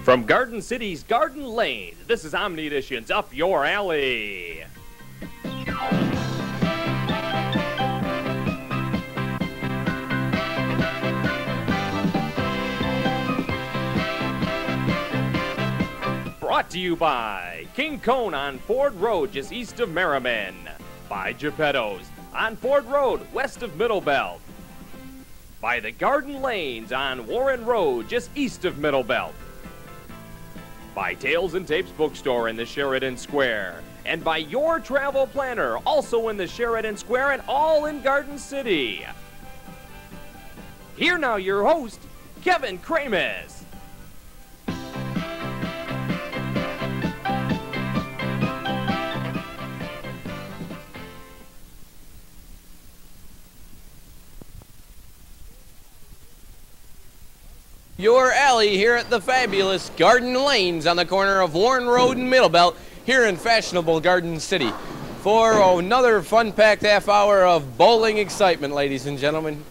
From Garden City's Garden Lane, this is Omni Edition's Up Your Alley. Brought to you by King Cone on Ford Road, just east of Merriman. By Geppetto's on Ford Road, west of Middlebelt. By the Garden Lanes on Warren Road, just east of Middlebelt. By Tales and Tapes Bookstore in the Sheridan Square. And by Your Travel Planner, also in the Sheridan Square and all in Garden City. Here now your host, Kevin Kramus. Your alley here at the fabulous Garden Lanes on the corner of Warren Road and Middlebelt here in fashionable Garden City for another fun-packed half hour of bowling excitement, ladies and gentlemen.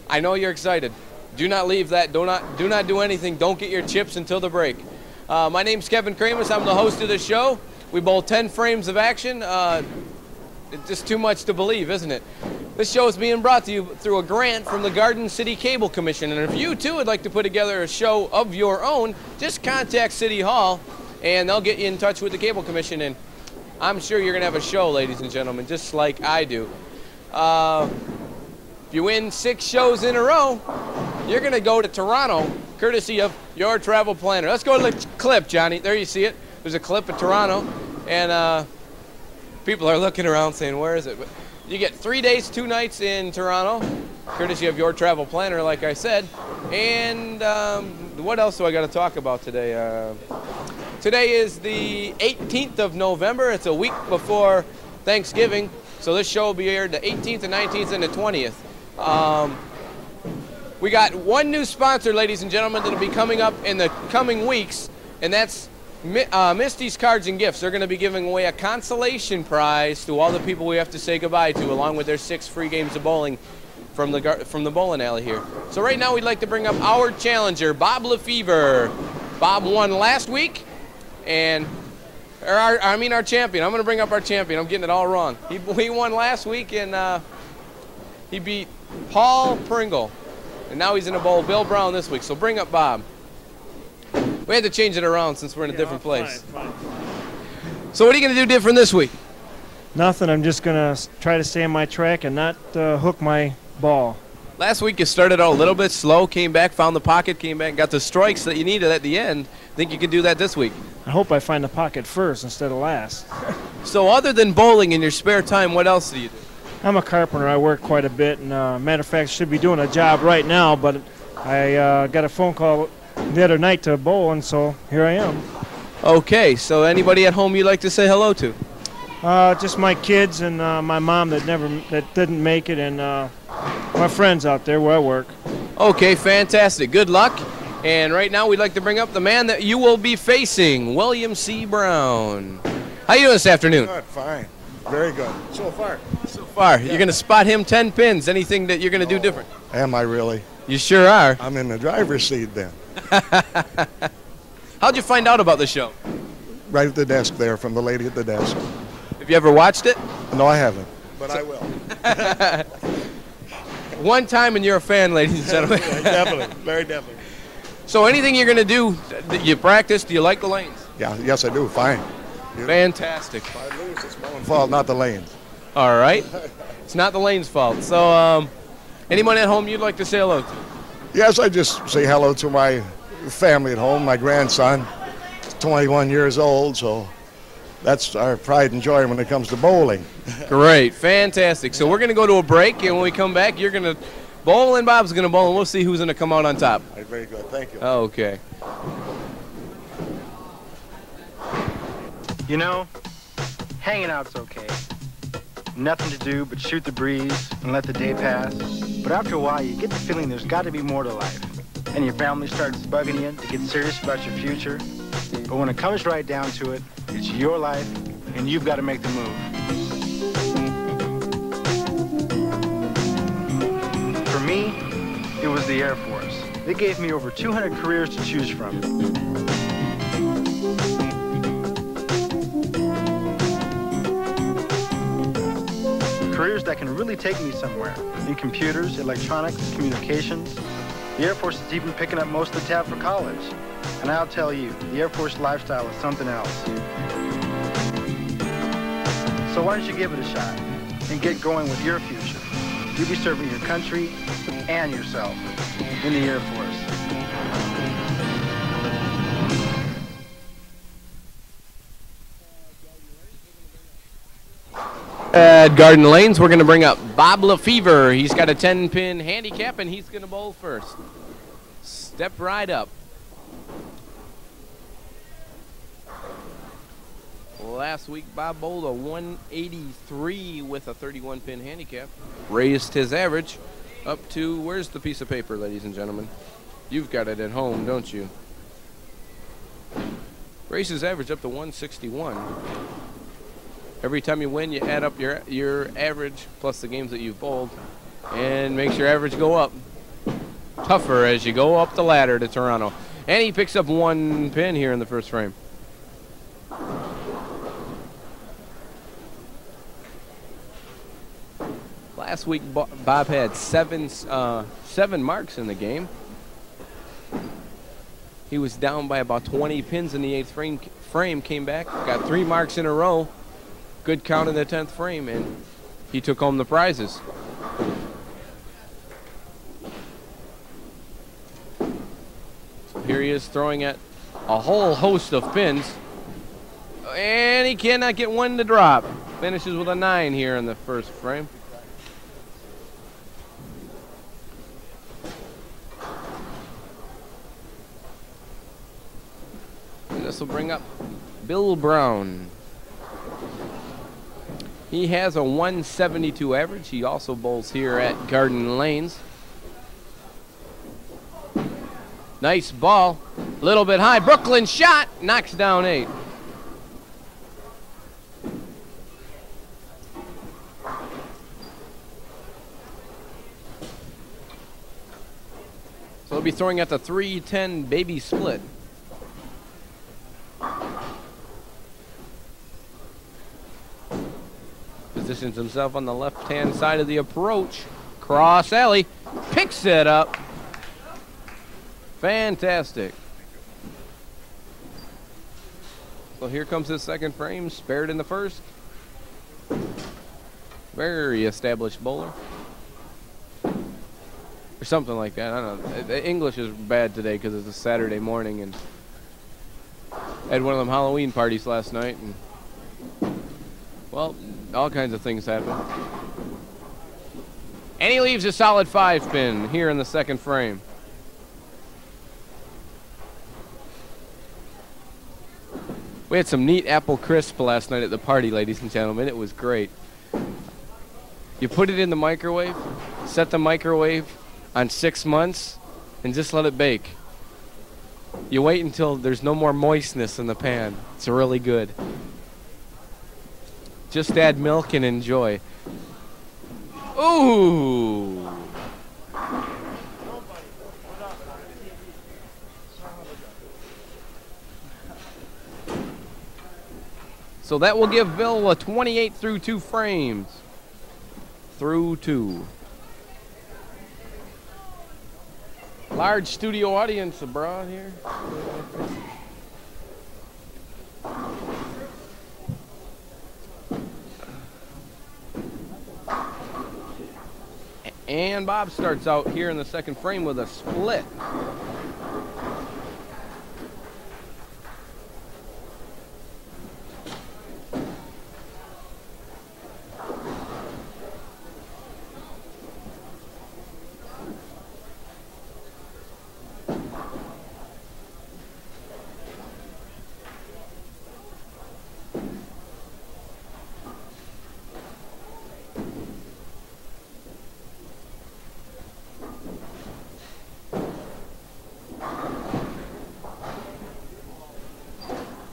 I know you're excited. Do not leave that. Do not do anything. Don't get your chips until the break. My name's Kevin Kramus. I'm the host of the show. We bowl 10 frames of action. It's just too much to believe, isn't it? This show is being brought to you through a grant from the Garden City Cable Commission. And if you, too, would like to put together a show of your own, just contact City Hall, and they'll get you in touch with the Cable Commission. And I'm sure you're going to have a show, ladies and gentlemen, just like I do. If you win 6 shows in a row, you're going to go to Toronto, courtesy of Your Travel Planner. Let's go to the clip, Johnny. There you see it. There's a clip of Toronto, and people are looking around saying, where is it? But you get 3 days, 2 nights in Toronto, courtesy of Your Travel Planner, like I said. And what else do I got to talk about today? Today is the 18th of November. It's a week before Thanksgiving, so this show will be aired the 18th, the 19th, and the 20th. We got one new sponsor, ladies and gentlemen, that will be coming up in the coming weeks, and that's Misty's Cards and Gifts. They're going to be giving away a consolation prize to all the people we have to say goodbye to, along with their 6 free games of bowling from the bowling alley here. So right now we'd like to bring up our challenger, Bob Lefevre. Bob won last week, and our champion. I'm going to bring up our champion. I'm getting it all wrong. He won last week, and he beat Paul Pringle, and now he's in a bowl Bill Brown this week. So bring up Bob. We had to change it around since we're in a different place. Fine. So what are you going to do different this week? Nothing. I'm just going to try to stay on my track and not hook my ball. Last week you started out a little bit slow, came back, found the pocket, came back, and got the strikes that you needed at the end. Think you can do that this week? I hope I find the pocket first instead of last. So other than bowling in your spare time, what else do you do? I'm a carpenter. I work quite a bit, and matter of fact, should be doing a job right now, but I got a phone call the other night to bowl, and so here I am. Okay, so anybody at home you'd like to say hello to? Just my kids and my mom that didn't make it, and my friends out there where I work. Okay, fantastic. Good luck. And right now we'd like to bring up the man that you will be facing, William C. Brown. How you doing this afternoon? Good, fine. Very good. So far. So far. Yeah. You're going to spot him 10 pins. Anything that you're going to do different? Am I really? You sure are. I'm in the driver's seat then. How'd you find out about the show? Right at the desk there from the lady at the desk. Have you ever watched it? No, I haven't, but I will. One time and you're a fan, ladies and gentlemen. Definitely, very definitely. So anything you're going to do, you practice, do you like the lanes? Yeah, yes, I do. Fine. Fantastic. If I lose, it's my own fault, not the lanes. All right. It's not the lane's fault. So anyone at home you'd like to say hello to? Yes, I just say hello to my family at home, my grandson, 21 years old, so that's our pride and joy when it comes to bowling. Great. Fantastic. So we're going to go to a break, and when we come back, you're going to bowl and Bob's going to bowl, and we'll see who's going to come out on top. All right, very good. Thank you. Okay. You know, hanging out's okay. Nothing to do but shoot the breeze and let the day pass. But after a while, you get the feeling there's got to be more to life. And your family starts bugging you to get serious about your future. But when it comes right down to it, it's your life, and you've got to make the move. For me, it was the Air Force. They gave me over 200 careers to choose from. Careers that can really take me somewhere. In computers, electronics, communications. The Air Force is even picking up most of the tab for college. And I'll tell you, the Air Force lifestyle is something else. So why don't you give it a shot and get going with your future? You'll be serving your country and yourself in the Air Force. At Garden Lanes, we're going to bring up Bob Lefevre. He's got a 10-pin handicap, and he's going to bowl first. Step right up. Last week, Bob bowled a 183 with a 31-pin handicap. Raised his average up to, where's the piece of paper, ladies and gentlemen? You've got it at home, don't you? Raised his average up to 161. Every time you win, you add up your average plus the games that you've bowled and makes your average go up. Tougher as you go up the ladder to Toronto. And he picks up 1 pin here in the first frame. Last week, Bob had seven marks in the game. He was down by about 20 pins in the 8th frame, came back, got 3 marks in a row. Good count in the 10th frame, and he took home the prizes. So here he is throwing at a whole host of pins, and he cannot get one to drop. Finishes with a 9 here in the first frame. And this will bring up Bill Brown. He has a 172 average. He also bowls here at Garden Lanes. Nice ball. A little bit high. Brooklyn shot. Knocks down 8. So he'll be throwing at the 3-10 baby split. Positions himself on the left-hand side of the approach. Cross alley. Picks it up. Fantastic. So here comes his second frame. Spared in the first. Very established bowler. Or something like that. I don't know. The English is bad today because it's a Saturday morning. And I had one of them Halloween parties last night. And, well, all kinds of things happen. And he leaves a solid 5-pin here in the second frame. We had some neat apple crisp last night at the party, ladies and gentlemen. It was great. You put it in the microwave, set the microwave on 6 months, and just let it bake. You wait until there's no more moistness in the pan. It's really good. Just add milk and enjoy. Ooh! So that will give Bill a 28 through 2 frames. Through 2. Large studio audience abroad here. And Bob starts out here in the second frame with a split.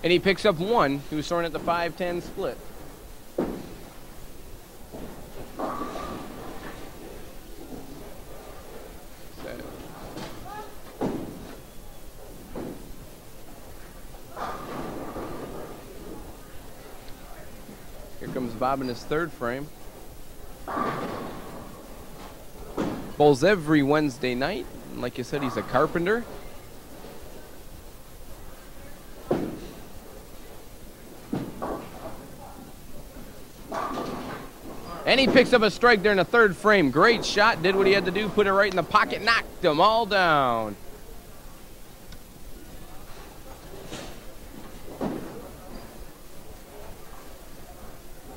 And he picks up 1. He was throwing at the 5-10 split. Bob in his third frame. Bowls every Wednesday night. Like you said, he's a carpenter. And he picks up a strike there in the third frame. Great shot, did what he had to do, put it right in the pocket, knocked them all down.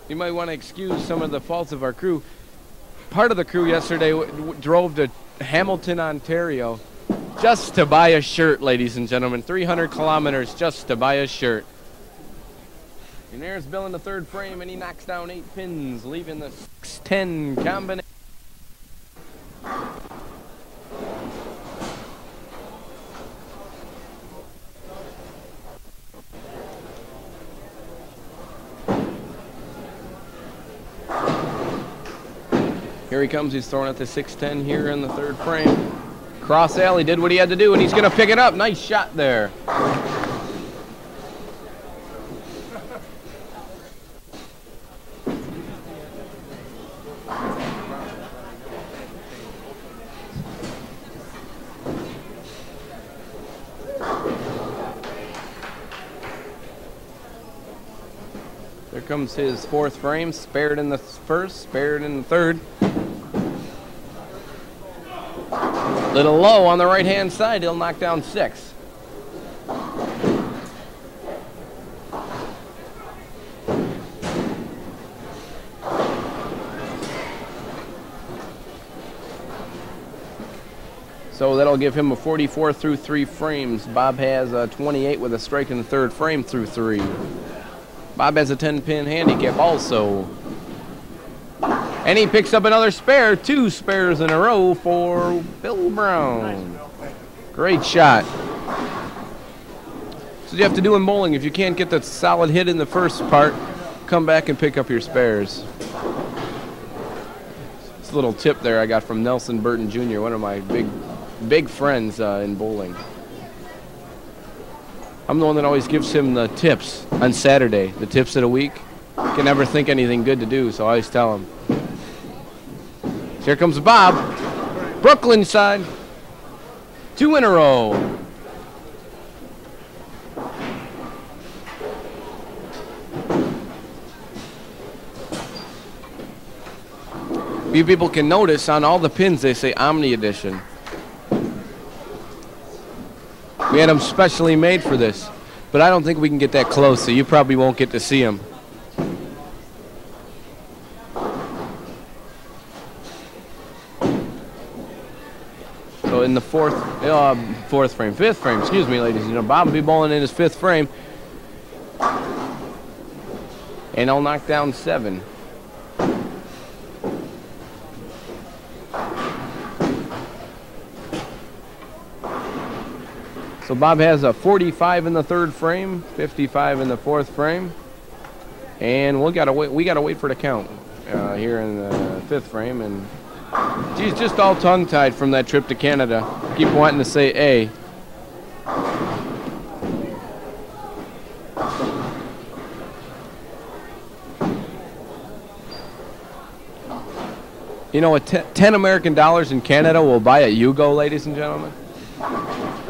You might want to excuse some of the faults of our crew. Part of the crew yesterday drove to Hamilton, Ontario, just to buy a shirt, ladies and gentlemen. 300 kilometers just to buy a shirt. And there's Bill in the third frame, and he knocks down 8 pins, leaving the 6-10 combination. Here he comes, he's throwing at the 6-10 here in the third frame. Cross alley, did what he had to do, and he's going to pick it up. Nice shot there. There comes his fourth frame, spared in the first, spared in the third. Little low on the right-hand side, he'll knock down 6. So that'll give him a 44 through 3 frames. Bob has a 28 with a strike in the third frame through 3. Bob has a 10-pin handicap also. And he picks up another spare, 2 spares in a row for Bill Brown. Great shot. So you have to do in bowling. If you can't get that solid hit in the first part, come back and pick up your spares. It's a little tip there I got from Nelson Burton Jr., one of my big friends in bowling. I'm the one that always gives him the tips on Saturday, the tips of the week. I can never think anything good to do, so I always tell him. Here comes Bob. Brooklyn side. 2 in a row. You people can notice on all the pins they say Omni Edition. We had them specially made for this, but I don't think we can get that close, so you probably won't get to see them. So in the fifth frame, excuse me, ladies. You know, Bob will be bowling in his 5th frame, and I'll knock down 7. So Bob has a 45 in the 3rd frame, 55 in the 4th frame, and we gotta wait for the count here in the 5th frame. And geez, just all tongue-tied from that trip to Canada. Keep wanting to say A. You know what? 10 American dollars in Canada will buy a Yugo, ladies and gentlemen.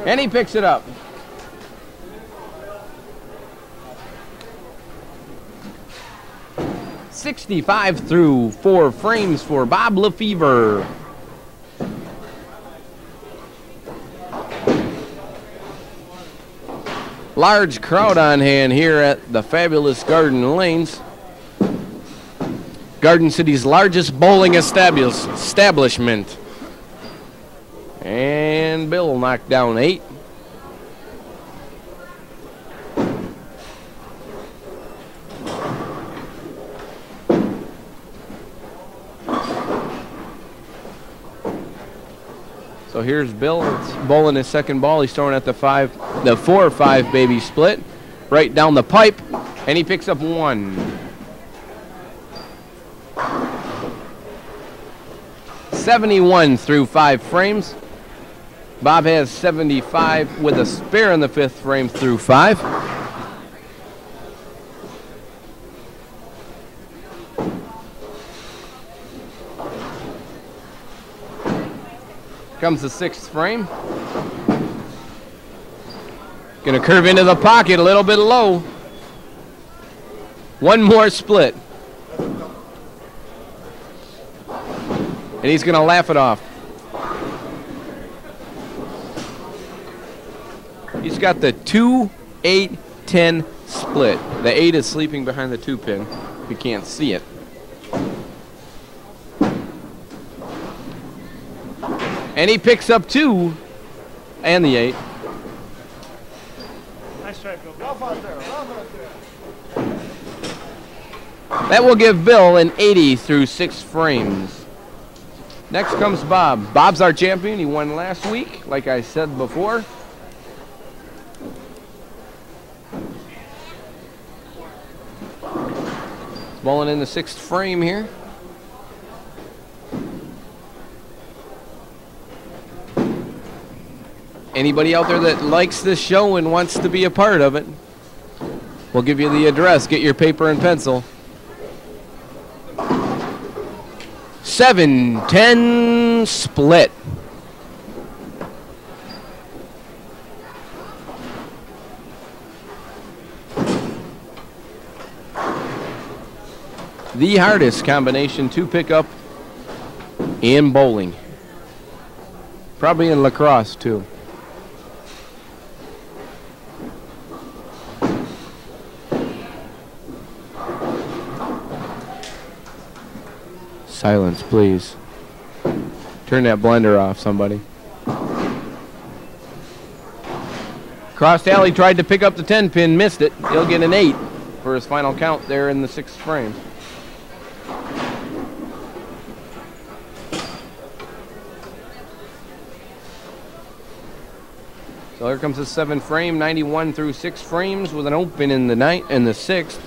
And he picks it up. .65 through 4 frames for Bob Lefevre. Large crowd on hand here at the fabulous Garden Lanes. Garden City's largest bowling establishment. And Bill knocked down 8. So here's Bill. It's bowling his second ball. He's throwing at the 4-5 baby split, right down the pipe, and he picks up 1. 71 through 5 frames. Bob has 75 with a spare in the 5th frame through 5. Comes the 6th frame. Gonna curve into the pocket a little bit low. One more split. And he's gonna laugh it off. He's got the 2-8-10 split. The 8 is sleeping behind the 2 pin. You can't see it. And he picks up 2 and the 8. Nice try, Bill. That will give Bill an 80 through 6 frames. Next comes Bob. Bob's our champion. He won last week, like I said before. Bowling in the 6th frame here. Anybody out there that likes this show and wants to be a part of it, we'll give you the address. Get your paper and pencil. 7-10 split. The hardest combination to pick up in bowling. Probably in lacrosse too. Silence, please. Turn that blender off, somebody. Crossed alley, tried to pick up the 10 pin, missed it. He'll get an 8 for his final count there in the 6th frame. So here comes the 7th frame, 91 through 6 frames with an open in the 6th.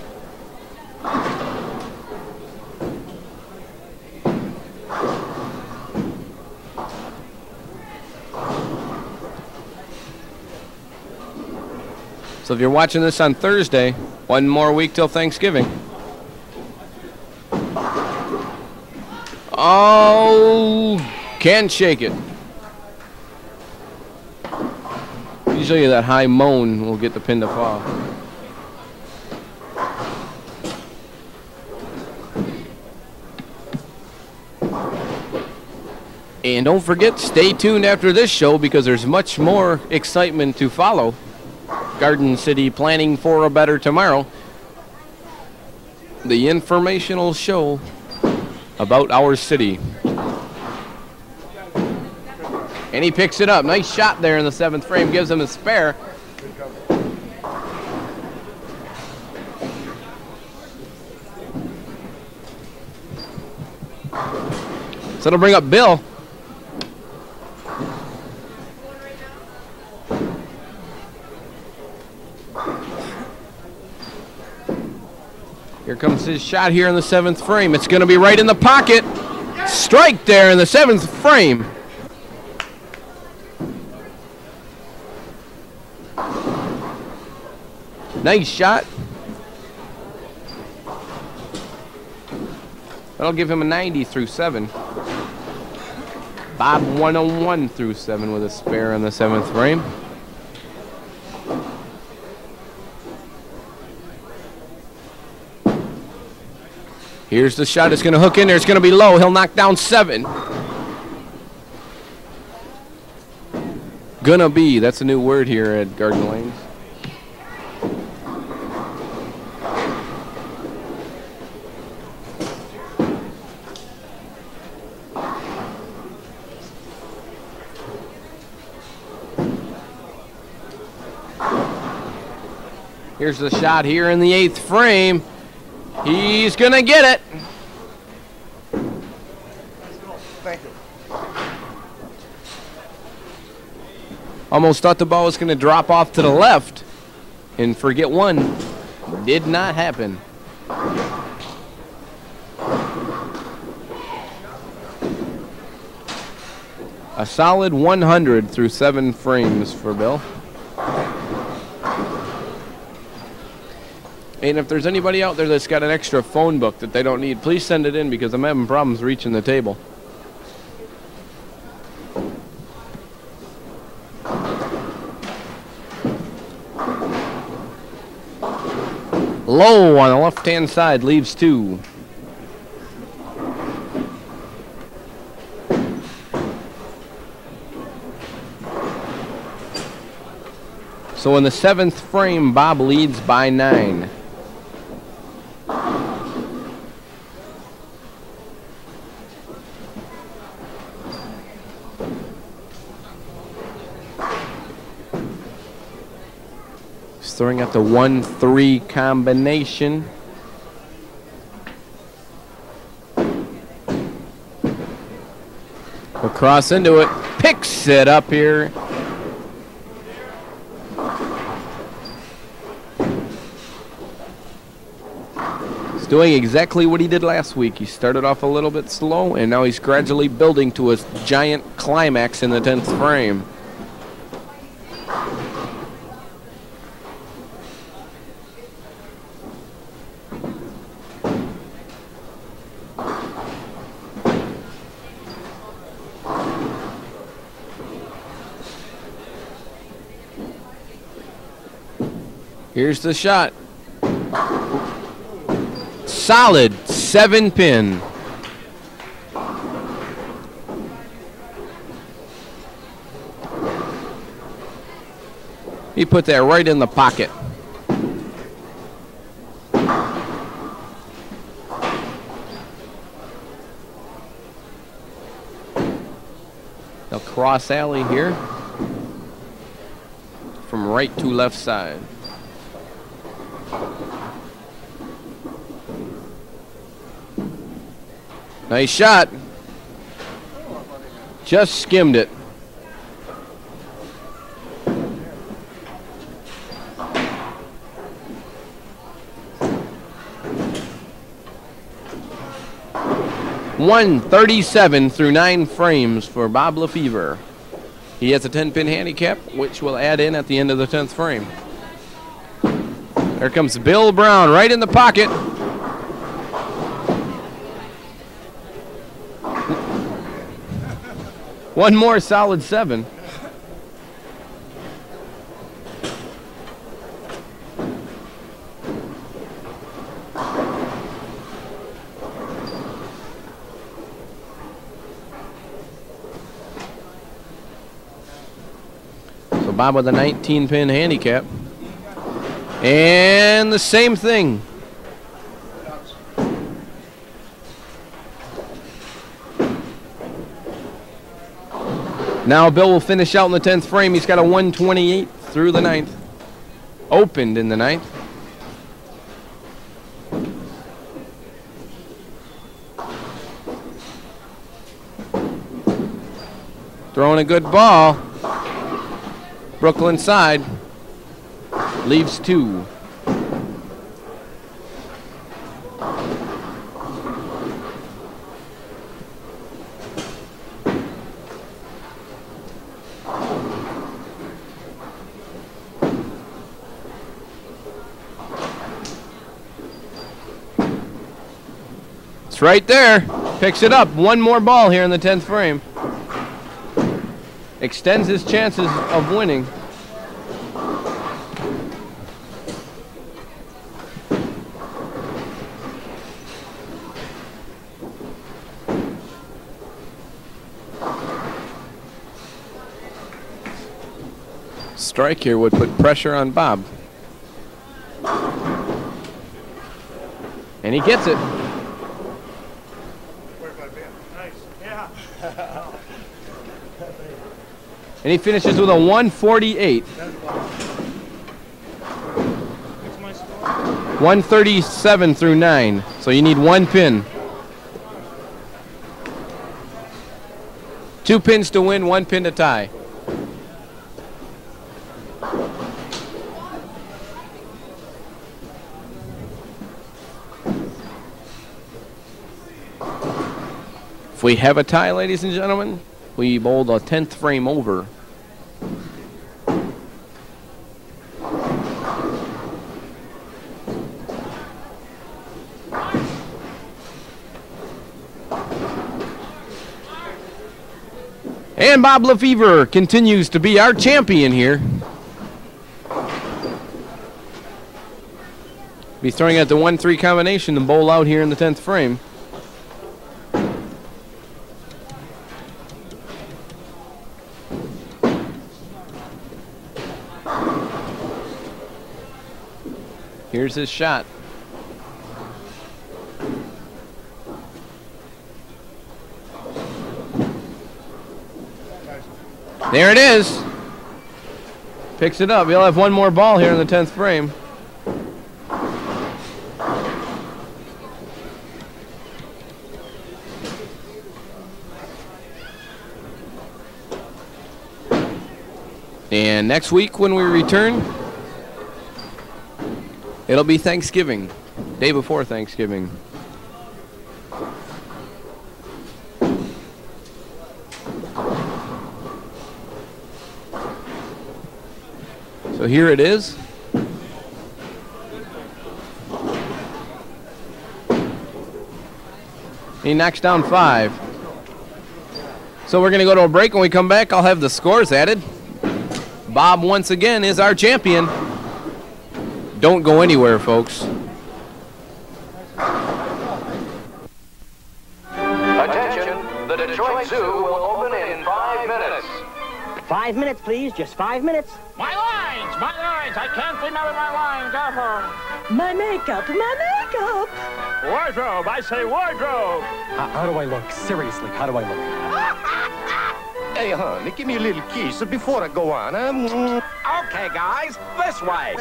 So if you're watching this on Thursday, one more week till Thanksgiving. Oh, can't shake it. Usually that high moan will get the pin to fall. And don't forget, stay tuned after this show because there's much more excitement to follow. Garden City planning for a better tomorrow. The informational show about our city. And he picks it up. Nice shot there in the 7th frame. Gives him a spare. So it'll bring up Bill. Here comes his shot here in the 7th frame. It's going to be right in the pocket. Strike there in the 7th frame. Nice shot. That'll give him a 90 through 7. Bob 101 through 7 with a spare in the 7th frame. Here's the shot. It's going to hook in there. It's going to be low. He'll knock down 7. Gonna be. That's a new word here at Garden Lanes. Here's the shot here in the 8th frame. He's gonna get it. Thank you. Almost thought the ball was gonna drop off to the left and forget one. Did not happen. A solid 100 through 7 frames for Bill. And if there's anybody out there that's got an extra phone book that they don't need, please send it in because I'm having problems reaching the table. Low on the left-hand side, leaves 2. So in the 7th frame, Bob leads by 9. He's throwing out the 1-3 combination. He'll cross into it, picks it up here. Doing exactly what he did last week. He started off a little bit slow, and now he's gradually building to a giant climax in the 10th frame. Here's the shot. Solid 7-pin. He put that right in the pocket. They'll cross alley here from right to left side. Nice shot. Just skimmed it. .137 through 9 frames for Bob LeFever. He has a 10-pin handicap, which will add in at the end of the 10th frame. There comes Bill Brown right in the pocket. One more solid 7. So Bob with a 19-pin handicap. And the same thing. Now Bill will finish out in the 10th frame. He's got a 128 through the 9th. Opened in the 9th. Throwing a good ball. Brooklyn side. Leaves 2. It's right there. Picks it up. One more ball here in the 10th frame. Extends his chances of winning. Strike here would put pressure on Bob. And he gets it. And he finishes with a 148. 137 through 9. So you need 1 pin. 2 pins to win, 1 pin to tie. If we have a tie, ladies and gentlemen, we bowled a 10th frame over. And Bob LeFever continues to be our champion here. Be throwing at the 1-3 combination and bowl out here in the 10th frame. Here's his shot. There it is. Picks it up. He'll have one more ball here in the 10th frame. And next week when we return, it'll be Thanksgiving, day before Thanksgiving. So here it is. He knocks down 5. So we're going to go to a break. When we come back, I'll have the scores added. Bob, once again, is our champion. Don't go anywhere, folks. Attention, the Detroit Zoo will open in 5 minutes. 5 minutes, please. Just 5 minutes. My lines! My lines! I can't remember my lines. My makeup, my makeup. Wardrobe! I say wardrobe! How do I look? Seriously, how do I look? Hey, honey, give me a little kiss before I go on. Okay, guys, this way.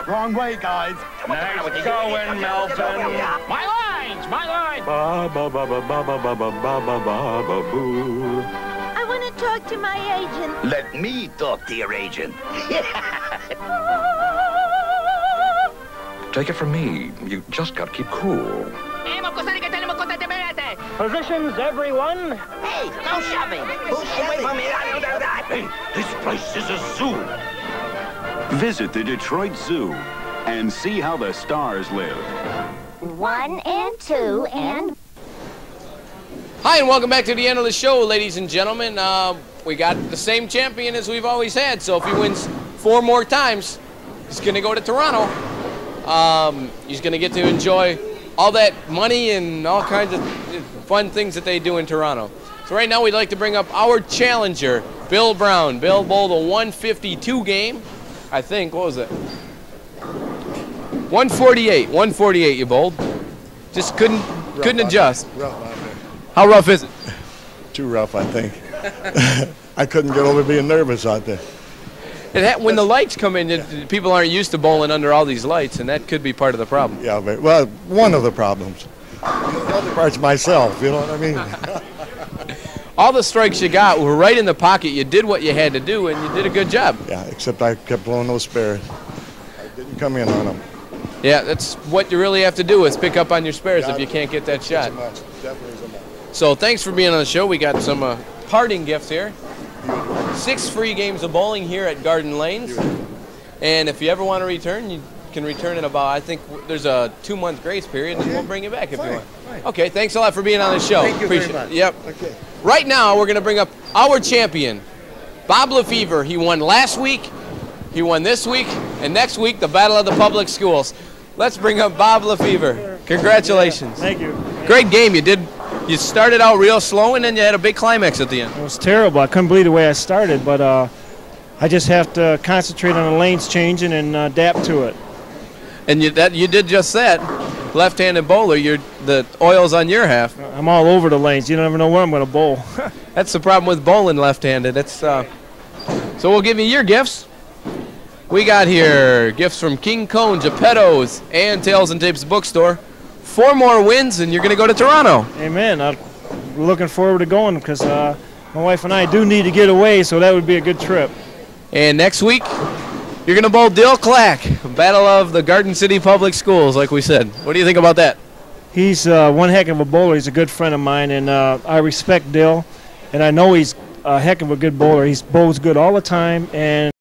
Wrong way, guys. Nice going, Melvin. My lines! My lines! Ba ba ba ba ba ba ba ba ba ba ba boo. I want to talk to my agent. Let me talk to your agent. Take it from me. You just got to keep cool. Positions, everyone. Hey, no shoving. Who's shoving? Hey, this place is a zoo. Visit the Detroit Zoo and see how the stars live. 1 and 2 and... Hi, and welcome back to the end of the show, ladies and gentlemen. We got the same champion as we've always had, so if he wins 4 more times, he's going to go to Toronto. He's going to get to enjoy all that money and all kinds of fun things that they do in Toronto. So right now we'd like to bring up our challenger, Bill Brown. Bill bowled a 152 game, I think. What was it? 148. 148 you bowled. Just couldn't adjust. Rough out there. How rough is it? Too rough, I think. I couldn't get over being nervous out there. When the lights come in, people aren't used to bowling under all these lights, and that could be part of the problem. Yeah, well, one of the problems. The other part's myself, you know what I mean? All the strikes you got were right in the pocket. You did what you had to do, and you did a good job. Yeah, except I kept blowing those spares. I didn't come in on them. Yeah, that's what you really have to do is pick up on your spares if you can't get that shot. Definitely so much. So thanks for being on the show. We got some parting gifts here. 6 free games of bowling here at Garden Lanes. And if you ever want to return, you can return in about, I think there's a 2-month grace period, and we'll bring you back if you want. Okay, thanks a lot for being on the show. Thank you Appreciate very much. it. Yep. Okay. Right now, we're going to bring up our champion, Bob Lefevre. He won last week, he won this week, and next week, the Battle of the Public Schools. Let's bring up Bob Lefevre. Congratulations. Thank you. Great game. You started out real slow, and then you had a big climax at the end. It was terrible. I couldn't believe the way I started, but I just have to concentrate on the lanes changing and adapt to it. And you did just that. Left-handed bowler, the oil's on your half. I'm all over the lanes. You never know where I'm going to bowl. That's the problem with bowling left-handed. So we'll give you your gifts. We got here gifts from King Cone, Geppetto's, and Tails and Tapes Bookstore. 4 more wins, and you're going to go to Toronto. Amen. I'm looking forward to going because my wife and I do need to get away, so that would be a good trip. And next week, you're going to bowl Dill Clack, Battle of the Garden City Public Schools, like we said. What do you think about that? He's one heck of a bowler. He's a good friend of mine, and I respect Dill, and I know he's a heck of a good bowler. He bowls good all the time, and